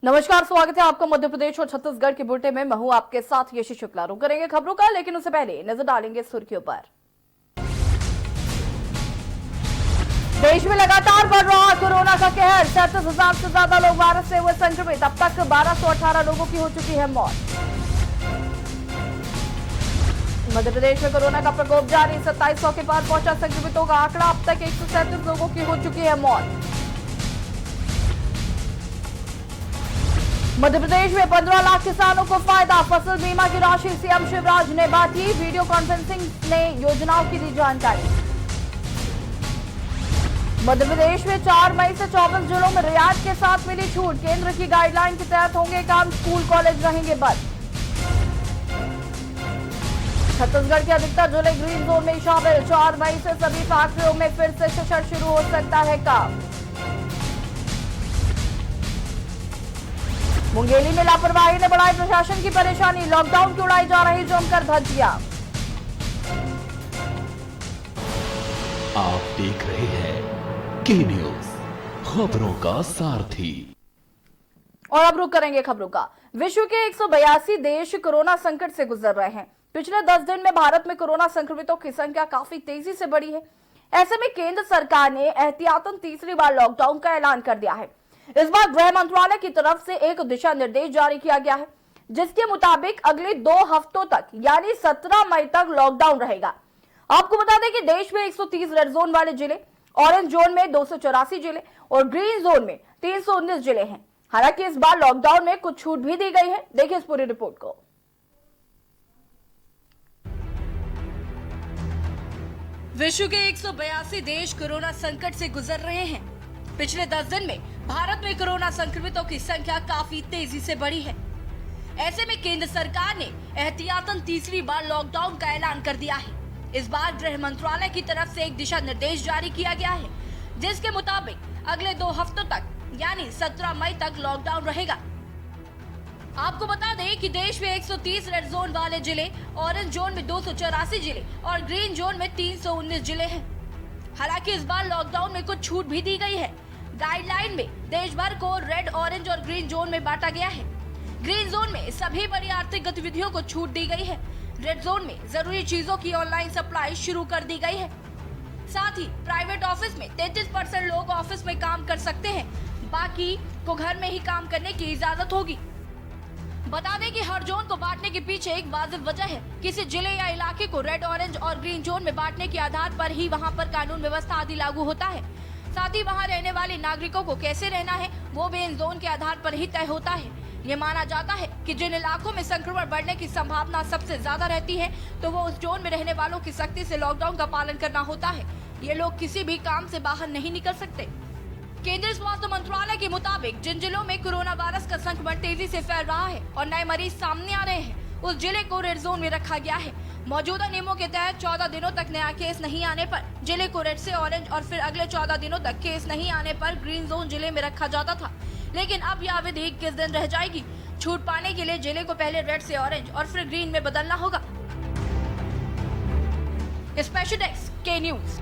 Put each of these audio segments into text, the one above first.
नमस्कार, स्वागत है आपका मध्य प्रदेश और छत्तीसगढ़ के बुलेटिन में। मैं हूं आपके साथ यशी शुक्ला। रुक करेंगे खबरों का, लेकिन उससे पहले नजर डालेंगे सुर्खियों पर। देश में लगातार बढ़ रहा कोरोना का कहर। 37,000 से ज्यादा लोग वायरस से हुए संक्रमित। अब तक 1218 लोगों की हो चुकी है मौत। मध्य प्रदेश में कोरोना का प्रकोप जारी। 2700 के पार पहुंचा संक्रमितों का आंकड़ा। अब तक 137 लोगों की हो चुकी है मौत। मध्य प्रदेश में 15 लाख किसानों को फायदा। फसल बीमा की राशि सीएम शिवराज ने बांटी। वीडियो कॉन्फ्रेंसिंग ने योजनाओं की दी जानकारी। मध्य प्रदेश में 4 मई से 24 जिलों में रियायत के साथ मिली छूट। केंद्र की गाइडलाइन के तहत होंगे काम। स्कूल कॉलेज रहेंगे बंद। छत्तीसगढ़ के अधिकतर जिले ग्रीन जोन में शामिल। 4 मई से सभी फैक्ट्रियों में फिर से सशर्त शुरू हो सकता है काम। मुंगेली में लापरवाही ने बढ़ाई प्रशासन की परेशानी। लॉकडाउन की उड़ाई जा रही जमकर धज्जियां। आप देख रहे हैं के न्यूज, खबरों का सारथी। और अब रुक करेंगे खबरों का। विश्व के 182 देश कोरोना संकट से गुजर रहे हैं। पिछले 10 दिन में भारत में कोरोना संक्रमितों की संख्या काफी तेजी से बढ़ी है। ऐसे में केंद्र सरकार ने एहतियातन तीसरी बार लॉकडाउन का ऐलान कर दिया है। इस बार गृह मंत्रालय की तरफ से एक दिशा निर्देश जारी किया गया है, जिसके मुताबिक अगले 2 हफ्तों तक यानी 17 मई तक लॉकडाउन रहेगा। आपको बता दें कि देश में 130 रेड जोन वाले जिले, ऑरेंज जोन में 284 जिले और ग्रीन जोन में 319 जिले हैं। हालांकि इस बार लॉकडाउन में कुछ छूट भी दी गई है। देखिए इस पूरी रिपोर्ट को। विश्व के 182 देश कोरोना संकट से गुजर रहे हैं। पिछले 10 दिन में भारत में कोरोना संक्रमितों की संख्या काफी तेजी से बढ़ी है। ऐसे में केंद्र सरकार ने एहतियातन तीसरी बार लॉकडाउन का ऐलान कर दिया है। इस बार गृह मंत्रालय की तरफ से एक दिशा निर्देश जारी किया गया है, जिसके मुताबिक अगले 2 हफ्तों तक यानी 17 मई तक लॉकडाउन रहेगा। आपको बता दें कि देश में 130 रेड जोन वाले जिले, ऑरेंज जोन में 284 जिले और ग्रीन जोन में 319 जिले हैं। हालांकि इस बार लॉकडाउन में कुछ छूट भी दी गई है। गाइडलाइन में देश भर को रेड, ऑरेंज और ग्रीन जोन में बांटा गया है। ग्रीन जोन में सभी बड़ी आर्थिक गतिविधियों को छूट दी गई है। रेड जोन में जरूरी चीजों की ऑनलाइन सप्लाई शुरू कर दी गई है। साथ ही प्राइवेट ऑफिस में 33% लोग ऑफिस में काम कर सकते हैं, बाकी को घर में ही काम करने की इजाजत होगी। बता दें कि हर जोन को बांटने के पीछे एक वाजिब वजह है। किसी जिले या इलाके को रेड, ऑरेंज और ग्रीन जोन में बांटने के आधार पर ही वहां पर कानून व्यवस्था आदि लागू होता है। साथ ही वहां रहने वाले नागरिकों को कैसे रहना है वो भी इन जोन के आधार पर ही तय होता है। ये माना जाता है कि जिन इलाकों में संक्रमण बढ़ने की संभावना सबसे ज्यादा रहती है, तो वो उस जोन में रहने वालों की सख्ती से लॉकडाउन का पालन करना होता है। ये लोग किसी भी काम से बाहर नहीं निकल सकते। केंद्रीय स्वास्थ्य मंत्रालय के मुताबिक जिन जिलों में कोरोना वायरस का संक्रमण तेजी से फैल रहा है और नए मरीज सामने आ रहे हैं, उस जिले को रेड जोन में रखा गया है। मौजूदा नियमों के तहत 14 दिनों तक नया केस नहीं आने पर जिले को रेड से ऑरेंज और फिर अगले 14 दिनों तक केस नहीं आने पर ग्रीन जोन जिले में रखा जाता था। लेकिन अब यह अवधि 21 दिन रह जाएगी। छूट पाने के लिए जिले को पहले रेड से ऑरेंज और फिर ग्रीन में बदलना होगा। स्पेशल डेस्क के न्यूज।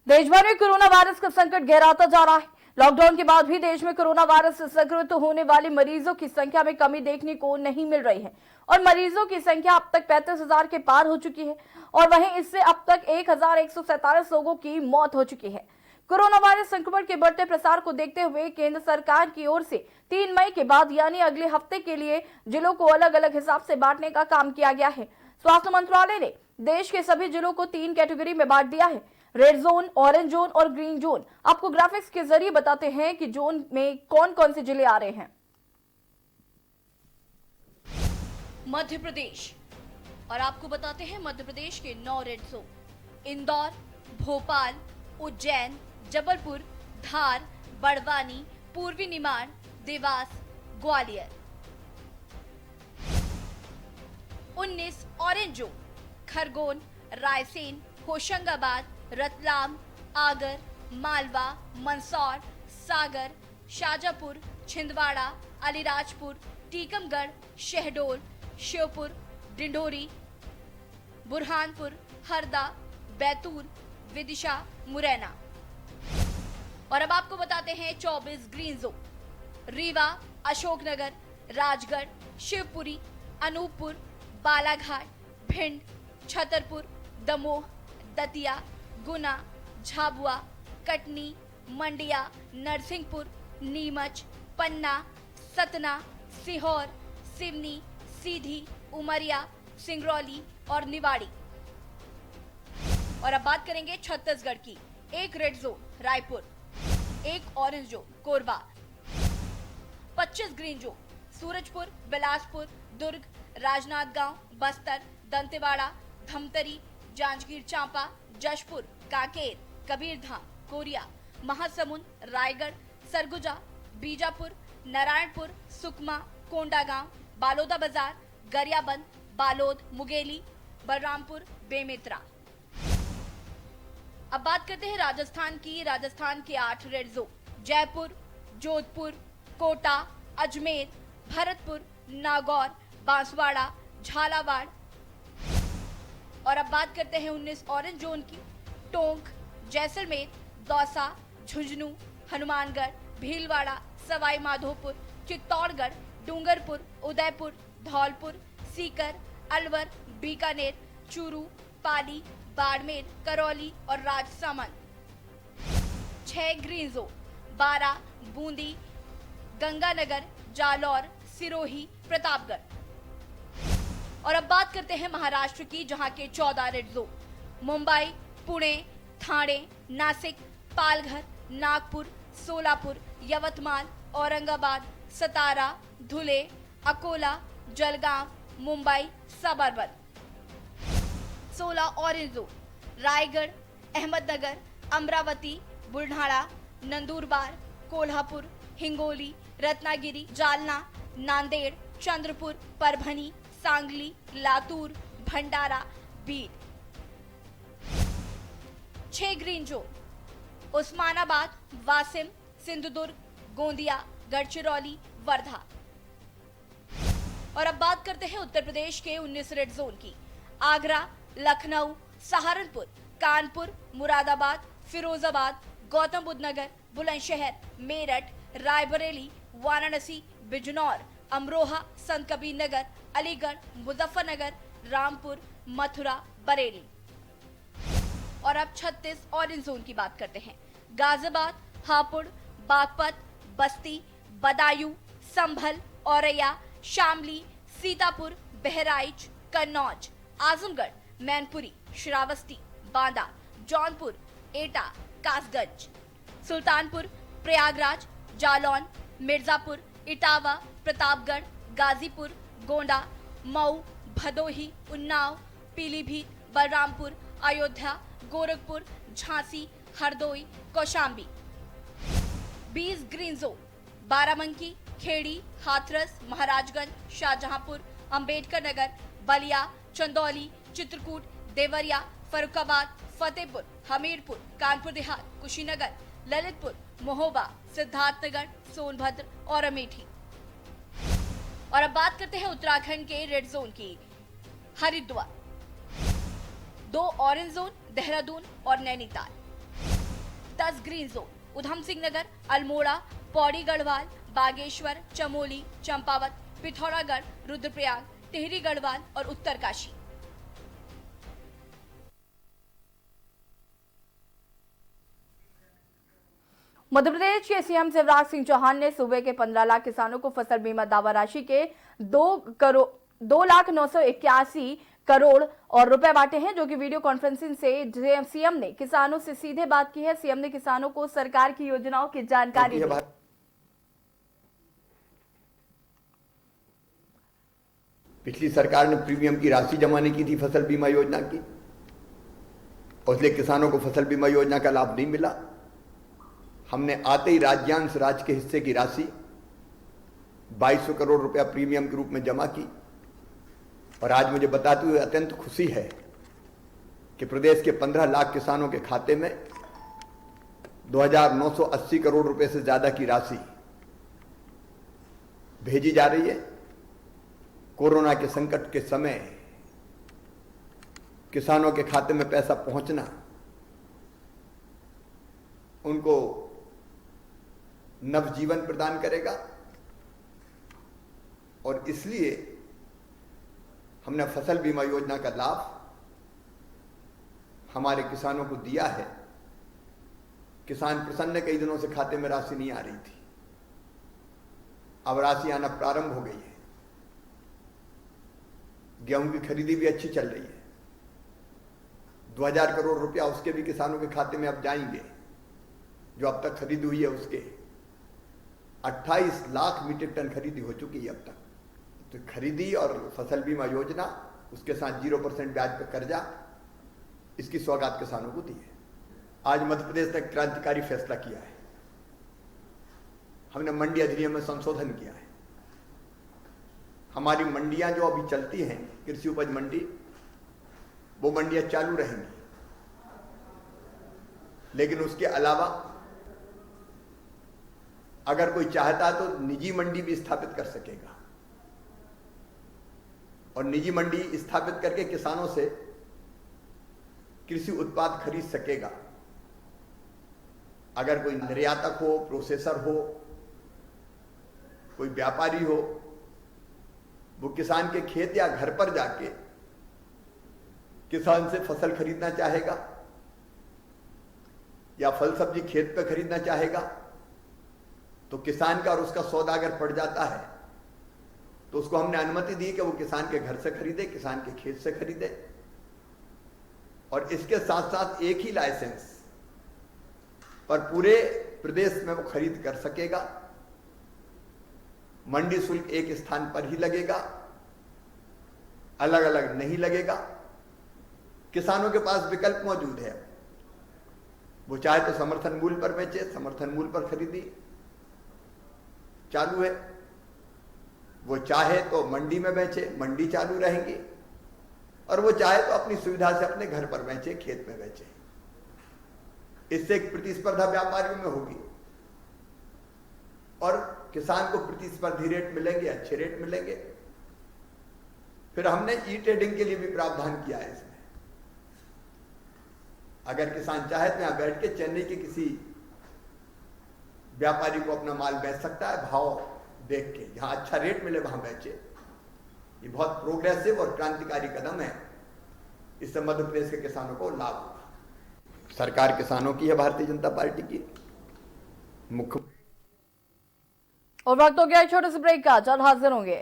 देश भर में कोरोना वायरस का संकट गहराता जा रहा है। लॉकडाउन के बाद भी देश में कोरोना वायरस से संक्रमित होने वाले मरीजों की संख्या में कमी देखने को नहीं मिल रही है और मरीजों की संख्या अब तक 35,000 के पार हो चुकी है और वहीं इससे अब तक 1,147 लोगों की मौत हो चुकी है। कोरोना वायरस संक्रमण के बढ़ते प्रसार को देखते हुए केंद्र सरकार की ओर से 3 मई के बाद यानी अगले हफ्ते के लिए जिलों को अलग अलग हिसाब से बांटने का काम किया गया है। स्वास्थ्य मंत्रालय ने देश के सभी जिलों को 3 कैटेगरी में बांट दिया है, रेड जोन, ऑरेंज जोन और ग्रीन जोन। आपको ग्राफिक्स के जरिए बताते हैं कि जोन में कौन कौन से जिले आ रहे हैं। मध्य प्रदेश, और आपको बताते हैं मध्य प्रदेश के 9 रेड जोन: इंदौर, भोपाल, उज्जैन, जबलपुर, धार, बड़वानी, पूर्वी निमाड़, देवास, ग्वालियर। 19 ऑरेंज जोन: खरगोन, रायसेन, होशंगाबाद, रतलाम, आगर, मालवा, मंदसौर, सागर, शाजापुर, छिंदवाड़ा, अलीराजपुर, टीकमगढ़, शहडोल, श्योपुर, डिंडोरी, बुरहानपुर, हरदा, बैतूल, विदिशा, मुरैना। और अब आपको बताते हैं 24 ग्रीन जोन। रीवा, अशोकनगर, राजगढ़, शिवपुरी, अनूपपुर, बालाघाट, भिंड, छतरपुर, दमोह, दतिया, गुना, झाबुआ, कटनी, मंडिया, नरसिंहपुर, नीमच, पन्ना, सतना, सीहोर, सिवनी, सीधी, उमरिया, सिंगरौली और निवाड़ी। और अब बात करेंगे छत्तीसगढ़ की। एक रेड जोन रायपुर, एक orange zone Korba, 25 green zone Surajpur, Bilaspur, Durg, Rajnandgaon, Bastar, Dantewada, Dhamtari, Janjgir Champa, Jashpur, Kanker, Kabirdham, Koriya, Mahasamund, Raigarh, Surguja, Bijapur, Narayanpur, Sukma, Kondagaon, Baloda Bazar, Gariaband, Balod, Mungeli, Balrampur, Bemetara. अब बात करते हैं राजस्थान की। राजस्थान के 8 रेड जोन जयपुर, जोधपुर, कोटा, अजमेर, भरतपुर, नागौर, बांसवाड़ा, झालावाड़। और अब बात करते हैं 19 ऑरेंज जोन की। टोंक, जैसलमेर, दौसा, झुंझुनू, हनुमानगढ़, भीलवाड़ा, सवाई माधोपुर, चित्तौड़गढ़, डूंगरपुर, उदयपुर, धौलपुर, सीकर, अलवर, बीकानेर, चूरू, पाली, बाड़मेर, करौली और राजसमंद। 6 ग्रीन जोन बारा, बूंदी, गंगानगर, जालौर, सिरोही, प्रतापगढ़। और अब बात करते हैं महाराष्ट्र की, जहां के 14 red zone Mumbai, Pune, Thane, Nashik, Palghar, Nagpur, Solapur, Yavatmal, Aurangabad, Satara, Dhule, Akola, Jalgaon, Mumbai, suburban. 16 orange zone Raigad, Ahmednagar, Amravati, Buldhana, Nandurbar, Kolhapur, Hingoli, Ratnagiri, Jalna, Nanded, Chandrapur, Parbhani, Sangli, Latur, Bhandara, Beed. 6 green zone Osmanabad, Washim, Sindhudurg, Gondia, Gadchiroli, Wardha. और अब बात करते हैं उत्तर प्रदेश के 19 रेड जोन की। आगरा, लखनऊ, सहारनपुर, कानपुर, मुरादाबाद, फिरोजाबाद, गौतम बुद्ध नगर, बुलंदशहर, मेरठ, रायबरेली, वाराणसी, बिजनौर, अमरोहा, संत कबीर नगर, अलीगढ़, मुजफ्फरनगर, रामपुर, मथुरा, बरेली। और अब 36 ऑरेंज जोन की बात करते हैं। गाजियाबाद, हापुड़, बागपत, बस्ती, बदायूं, संभल, औरैया, शामली, सीतापुर, बहराइच, कन्नौज, आजमगढ़, मैनपुरी, श्रावस्ती, बांदा, जौनपुर, एटा, कासगंज, सुल्तानपुर, प्रयागराज, जालौन, मिर्जापुर, इटावा, प्रतापगढ़, गाजीपुर, गोंडा, मऊ, भदोही, उन्नाव, पीलीभीत, बलरामपुर, अयोध्या, गोरखपुर, झांसी, हरदोई, कौशाम्बी। 20 ग्रीन जोन बाराबंकी, खेड़ी, हाथरस, महाराजगंज, शाहजहांपुर, अंबेडकर नगर, बलिया, चंदौली, चित्रकूट, देवरिया, फर्रुखाबाद, फतेहपुर, हमीरपुर, कानपुर देहात, कुशीनगर, ललितपुर, महोबा, सिद्धार्थनगर, सोनभद्र और अमेठी। और अब बात करते हैं उत्तराखंड के रेड जोन की। हरिद्वार, 2 ऑरेंज जोन देहरादून और नैनीताल। 10 ग्रीन जोन उधम सिंह नगर, अल्मोड़ा, पौड़ी गढ़वाल, बागेश्वर, चमोली, चंपावत, पिथौरागढ़, रुद्रप्रयाग, टिहरी गढ़वाल और उत्तरकाशी। मध्य प्रदेश के सीएम शिवराज सिंह चौहान ने सूबे के 15 लाख किसानों को फसल बीमा दावा राशि के 2,09,81 करोड़ और रुपए बांटे हैं, जो कि वीडियो कॉन्फ्रेंसिंग से सीएम ने किसानों से सीधे बात की है। सीएम ने किसानों को सरकार की योजनाओं की जानकारी दी। पिछली सरकार ने प्रीमियम की राशि जमा नहीं की थी फसल बीमा योजना की, और इसलिए किसानों को फसल बीमा योजना का लाभ नहीं मिला। हमने आते ही राज्यांश राज्य के हिस्से की राशि 2200 करोड़ रुपया प्रीमियम के रूप में जमा की। और आज मुझे बताते हुए अत्यंत खुशी है कि प्रदेश के 15 लाख किसानों के खाते में 2,980 करोड़ रुपए से ज्यादा की राशि भेजी जा रही है। कोरोना के संकट के समय किसानों के खाते में पैसा पहुंचना, उनको नवजीवन प्रदान करेगा। और इसलिए हमने फसल बीमा योजना का लाभ हमारे किसानों को दिया है। किसान प्रसन्न, कई दिनों से खाते में राशि नहीं आ रही थी, अब राशि आना प्रारंभ हो गई है। गेहूं की खरीदी भी अच्छी चल रही है। 2000 करोड़ रुपया उसके भी किसानों के खाते में अब जाएंगे, जो अब तक खरीदी हुई है उसके 28 लाख मीट्रिक टन खरीदी हो चुकी है अब तक। तो खरीदी और फसल बीमा योजना, उसके साथ 0% ब्याज पर कर्जा, इसकी सौगात किसानों को दी है। आज मध्य प्रदेश ने क्रांतिकारी फैसला किया है। हमने मंडी अधिनियम में संशोधन किया है। हमारी मंडियां जो अभी चलती हैं, कृषि उपज मंडी, वो मंडियां चालू रहेंगी, लेकिन उसके अलावा अगर कोई चाहता है तो निजी मंडी भी स्थापित कर सकेगा और निजी मंडी स्थापित करके किसानों से कृषि उत्पाद खरीद सकेगा। अगर कोई निर्यातक हो, प्रोसेसर हो, कोई व्यापारी हो, वो किसान के खेत या घर पर जाके किसान से फसल खरीदना चाहेगा या फल सब्जी खेत पे खरीदना चाहेगा, तो किसान का और उसका सौदा अगर पड़ जाता है तो उसको हमने अनुमति दी कि वो किसान के घर से खरीदे, किसान के खेत से खरीदे। और इसके साथ साथ एक ही लाइसेंस पर पूरे प्रदेश में वो खरीद कर सकेगा। मंडी शुल्क एक स्थान पर ही लगेगा, अलग अलग नहीं लगेगा। किसानों के पास विकल्प मौजूद है। वो चाहे तो समर्थन मूल्य पर बेचे, समर्थन मूल्य पर खरीदी चालू है। वो चाहे तो मंडी में बेचे, मंडी चालू रहेंगी। और वो चाहे तो अपनी सुविधा से अपने घर पर बेचे, खेत में बेचे। इससे एक प्रतिस्पर्धा व्यापारियों में होगी और किसान को प्रतिस्पर्धी रेट मिलेंगे, अच्छे रेट मिलेंगे। फिर हमने ई ट्रेडिंग के लिए भी प्रावधान किया है इसमें। अगर किसान चाहे तो यहां बैठ के चेन्नई के किसी व्यापारी को अपना माल बेच सकता है, भाव देख के, जहां अच्छा रेट मिले वहां बेचे। ये बहुत प्रोग्रेसिव और क्रांतिकारी कदम है। इससे मध्य प्रदेश के किसानों को लाभ होगा। सरकार किसानों की है, भारतीय जनता पार्टी की। मुख्य और वक्त हो गया एक छोटे से ब्रेक का, जल्द हाजिर होंगे।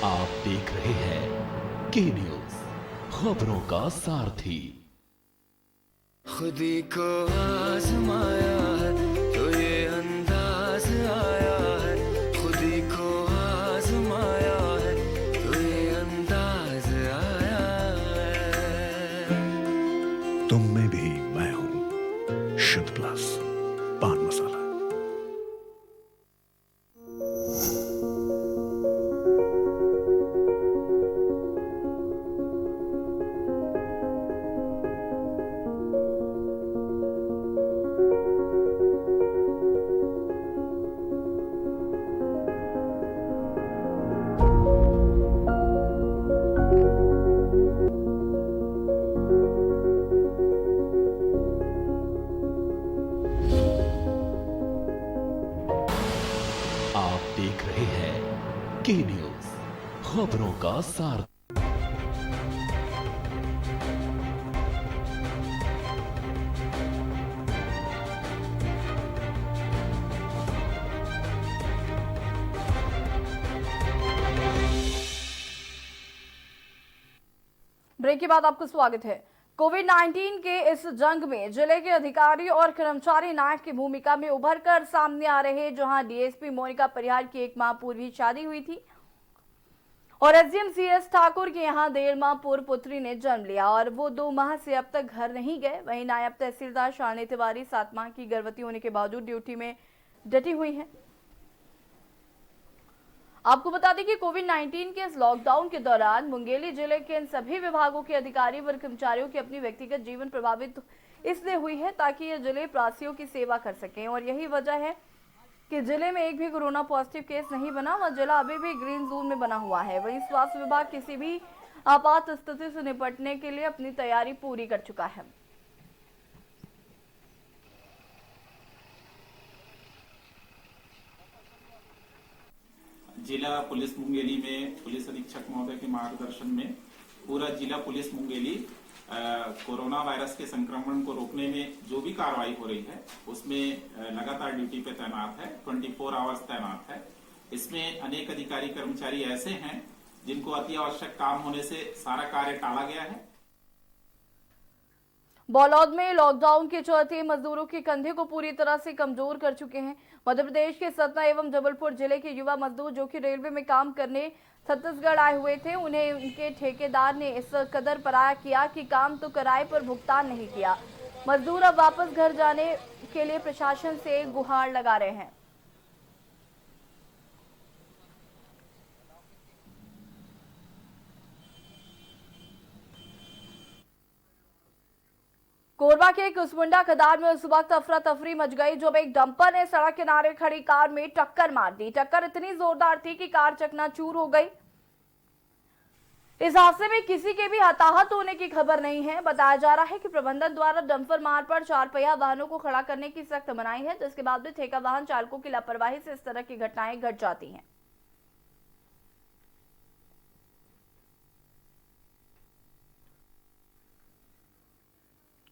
आप देख रहे हैं के न्यूज, खबरों का सारथी। खुदी को आजमाया है तो ये अंदाज आया है, खुदी को आजमाया है तो ये अंदाज आया है। तुम में भी मैं हूं, शुद्ध प्लस पान मसाला। आप देख रहे हैं के न्यूज, खबरों का सारथी। ब्रेक के बाद आपका स्वागत है। कोविड-19 के इस जंग में जिले के अधिकारी और कर्मचारी नायक की भूमिका में उभर कर सामने आ रहे, जहां डीएसपी मोनिका परिहार की 1 माह पूर्व ही शादी हुई थी और एसडीएम सीएस ठाकुर के यहां 1.5 माह पूर्व पुत्री ने जन्म लिया और वो 2 माह से अब तक घर नहीं गए। वहीं नायब तहसीलदार शालिनी तिवारी 7 माह की गर्भवती होने के बावजूद ड्यूटी में डटी हुई है। आपको बता दें कि कोविड-19 के इस लॉकडाउन के दौरान मुंगेली जिले के इन सभी विभागों के अधिकारी व कर्मचारियों की अपनी व्यक्तिगत जीवन प्रभावित इसलिए हुई है ताकि ये जिले प्रवासियों की सेवा कर सकें और यही वजह है कि जिले में एक भी कोरोना पॉजिटिव केस नहीं बना व जिला अभी भी ग्रीन जोन में बना हुआ है। वहीं स्वास्थ्य विभाग किसी भी आपात स्थिति से निपटने के लिए अपनी तैयारी पूरी कर चुका है। जिला पुलिस मुंगेली में पुलिस अधीक्षक महोदय के मार्गदर्शन में पूरा जिला पुलिस मुंगेली कोरोना वायरस के संक्रमण को रोकने में जो भी कार्रवाई हो रही है उसमें लगातार ड्यूटी पे तैनात है, 24 आवर्स तैनात है। इसमें अनेक अधिकारी कर्मचारी ऐसे हैं जिनको अति आवश्यक काम होने से सारा कार्य टाला गया है। बौलौद में लॉकडाउन के चलते मजदूरों के कंधे को पूरी तरह से कमजोर कर चुके हैं। मध्य प्रदेश के सतना एवं जबलपुर जिले के युवा मजदूर जो कि रेलवे में काम करने छत्तीसगढ़ आए हुए थे, उन्हें उनके ठेकेदार ने इस कदर पराया किया कि काम तो किराए पर भुगतान नहीं किया। मजदूर अब वापस घर जाने के लिए प्रशासन से गुहार लगा रहे हैं। कोरबा के कुसमुंडा खदान में उस वक्त अफरा तफरी मच गई जब एक डंपर ने सड़क किनारे खड़ी कार में टक्कर मार दी। टक्कर इतनी जोरदार थी कि कार चकनाचूर हो गई। इस हादसे में किसी के भी हताहत होने की खबर नहीं है। बताया जा रहा है कि प्रबंधन द्वारा डंपर मार्ग पर 4 पहिया वाहनों को खड़ा करने की सख्त मनाही है, जिसके बाद भी ठेका वाहन चालकों की लापरवाही से इस तरह की घटनाएं घट जाती हैं।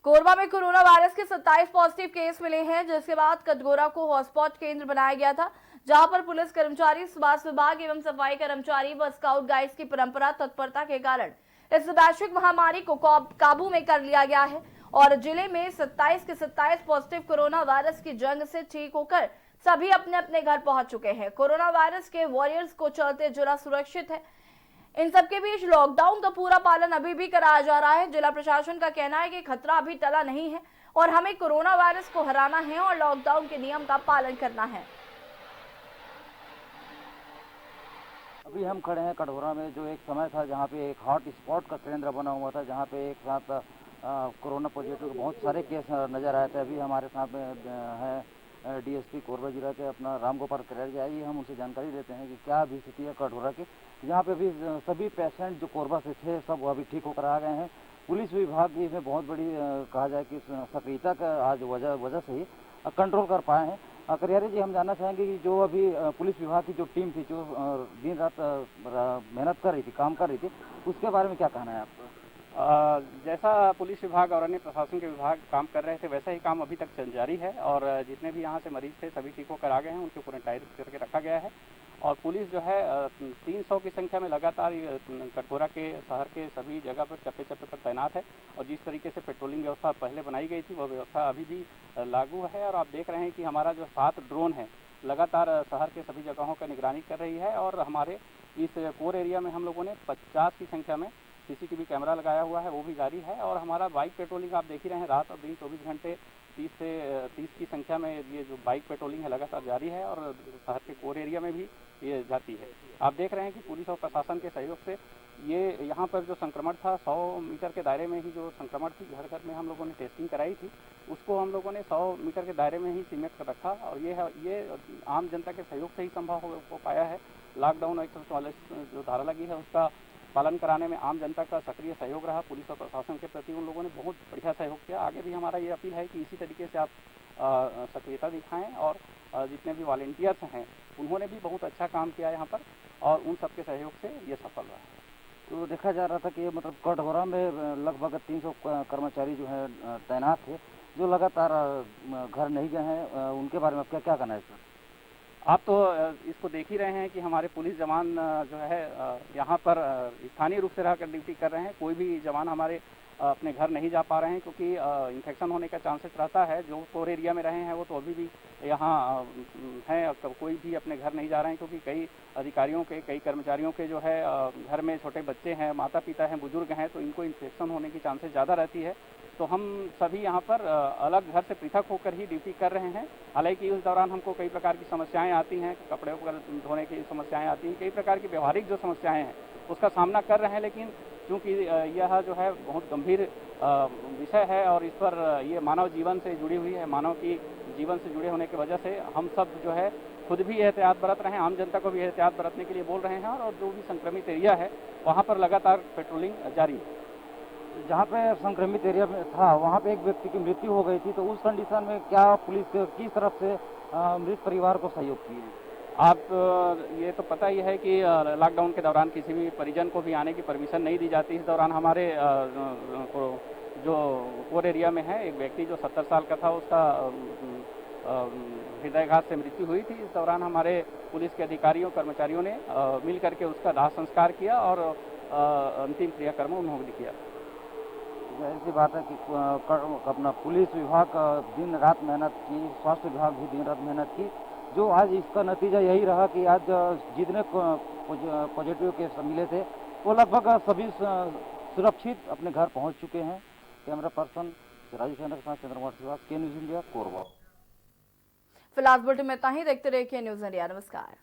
कोरबा में कोरोना वायरस के 27 पॉजिटिव केस मिले हैं, जिसके बाद कटघोरा को हॉटस्पॉट केंद्र बनाया गया था, जहां पर पुलिस कर्मचारी, स्वास्थ्य विभाग एवं सफाई कर्मचारी व स्काउट गाइड्स की परंपरा तत्परता के कारण इस वैश्विक महामारी को काबू में कर लिया गया है और जिले में 27 के 27 पॉजिटिव कोरोना वायरस की जंग से ठीक होकर सभी अपने अपने घर पहुंच चुके हैं। कोरोना वायरस के वॉरियर्स को चलते जिला सुरक्षित है। इन सबके बीच लॉकडाउन का पूरा पालन अभी भी कराया जा रहा है। जिला प्रशासन का कहना है कि खतरा अभी टला नहीं है और हमें कोरोना वायरस को हराना है और लॉकडाउन के नियम का पालन करना है। अभी हम खड़े हैं कटघोरा में, जो एक समय था जहां पे एक हॉट स्पॉट का केंद्र बना हुआ था, जहां पे एक साथ कोरोना पॉजिटिव के बहुत सारे केस नजर आए थे। अभी हमारे साथ हैं डीएसपी कोरबा जिला के अपना रामगोपाल करेर, आइए हम उनसे जानकारी लेते हैं कि क्या अभी स्थिति है कटघोरा की। यहाँ पे भी सभी पेशेंट जो कोरबा से थे सब अभी ठीक होकर आ गए हैं। पुलिस विभाग की इसमें बहुत बड़ी कहा जाए कि सक्रियता का आज वजह से ही कंट्रोल कर पाए हैं। करियारी जी, हम जानना चाहेंगे कि जो अभी पुलिस विभाग की जो टीम थी जो दिन रात मेहनत कर रही थी, काम कर रही थी, उसके बारे में क्या कहना है आपका? जैसा पुलिस विभाग और अन्य प्रशासन के विभाग काम कर रहे थे वैसा ही काम अभी तक जारी है और जितने भी यहाँ से मरीज थे सभी ठीक होकर आ गए हैं, उनको क्वारंटाइन करके रखा गया है। और पुलिस जो है 300 की संख्या में लगातार कटघोरा के शहर के सभी जगह पर चप्पे चप्पे पर तैनात है और जिस तरीके से पेट्रोलिंग व्यवस्था पहले बनाई गई थी वह व्यवस्था अभी भी लागू है। और आप देख रहे हैं कि हमारा जो 7 ड्रोन है लगातार शहर के सभी जगहों का निगरानी कर रही है और हमारे इस कोर एरिया में हम लोगों ने 50 की संख्या में सीसीटीवी कैमरा लगाया हुआ है, वो भी जारी है। और हमारा बाइक पेट्रोलिंग आप देख ही रहे हैं, रात और दिन 24 घंटे 30 की संख्या में ये जो बाइक पेट्रोलिंग है लगातार जारी है और शहर के कोर एरिया में भी ये जाती है। आप देख रहे हैं कि पुलिस और प्रशासन के सहयोग से ये यहाँ पर जो संक्रमण था 100 मीटर के दायरे में ही जो संक्रमण थी, घर घर में हम लोगों ने टेस्टिंग कराई थी, उसको हम लोगों ने 100 मीटर के दायरे में ही सीमित कर रखा और ये आम जनता के सहयोग से ही संभव हो पाया है। लॉकडाउन 144 जो धारा लगी है उसका पालन कराने में आम जनता का सक्रिय सहयोग रहा। पुलिस और प्रशासन के प्रति उन लोगों ने बहुत बढ़िया सहयोग किया। आगे भी हमारा ये अपील है कि इसी तरीके से आप सक्रियता दिखाएं और जितने भी वॉलंटियर्स हैं उन्होंने भी बहुत अच्छा काम किया यहाँ पर और उन सबके सहयोग से ये सफल रहा। तो देखा जा रहा था कि मतलब कटघोरा में लगभग 300 कर्मचारी जो है तैनात थे, जो लगातार घर नहीं गए हैं, उनके बारे में क्या कहना है सर? आप तो इसको देख ही रहे हैं कि हमारे पुलिस जवान जो है यहाँ पर स्थानीय रूप से रहकर ड्यूटी कर रहे हैं। कोई भी जवान हमारे अपने घर नहीं जा पा रहे हैं, क्योंकि इन्फेक्शन होने का चांसेस रहता है। जो कोर एरिया में रहे हैं वो तो अभी भी यहाँ हैं, कोई भी अपने घर नहीं जा रहे हैं, क्योंकि कई अधिकारियों के, कई कर्मचारियों के जो है घर में छोटे बच्चे हैं, माता पिता हैं, बुजुर्ग हैं, तो इनको इन्फेक्शन होने की चांसेस ज़्यादा रहती है। तो हम सभी यहाँ पर अलग घर से पृथक होकर ही ड्यूटी कर रहे हैं। हालांकि उस दौरान हमको कई प्रकार की समस्याएं आती हैं, कपड़े वगैरह धोने की समस्याएं आती हैं, कई प्रकार की व्यवहारिक जो समस्याएं हैं उसका सामना कर रहे हैं। लेकिन चूँकि यह जो है बहुत गंभीर विषय है और इस पर ये मानव जीवन से जुड़ी हुई है, मानव की जीवन से जुड़े होने की वजह से हम सब जो है खुद भी एहतियात बरत रहे हैं, आम जनता को भी एहतियात बरतने के लिए बोल रहे हैं, और जो भी संक्रमित एरिया है वहाँ पर लगातार पेट्रोलिंग जारी है। जहाँ पे संक्रमित एरिया में था वहाँ पे एक व्यक्ति की मृत्यु हो गई थी, तो उस कंडीशन में क्या पुलिस किस तरफ से मृत परिवार को सहयोग किए? आप ये तो पता ही है कि लॉकडाउन के दौरान किसी भी परिजन को भी आने की परमिशन नहीं दी जाती। इस दौरान हमारे जो कोर एरिया में है एक व्यक्ति जो 70 साल का था, उसका हृदयघात से मृत्यु हुई थी। इस दौरान हमारे पुलिस के अधिकारियों कर्मचारियों ने मिल करके उसका दाह संस्कार किया और अंतिम क्रियाकर्म उन्होंने किया। ऐसी बात है कि अपना पुलिस विभाग दिन रात मेहनत की, स्वास्थ्य विभाग भी दिन रात मेहनत की, जो आज इसका नतीजा यही रहा कि आज जितने पॉजिटिव केस मिले थे वो लगभग सभी सुरक्षित अपने घर पहुंच चुके हैं। कैमरा पर्सन राजू सेना के साथ चंद्रकुमार श्रीवास, के न्यूज़ इंडिया, कोरबा। फिलहाल बुलेटिन में इतना ही। देखते रहिए के न्यूज़ इंडिया। नमस्कार।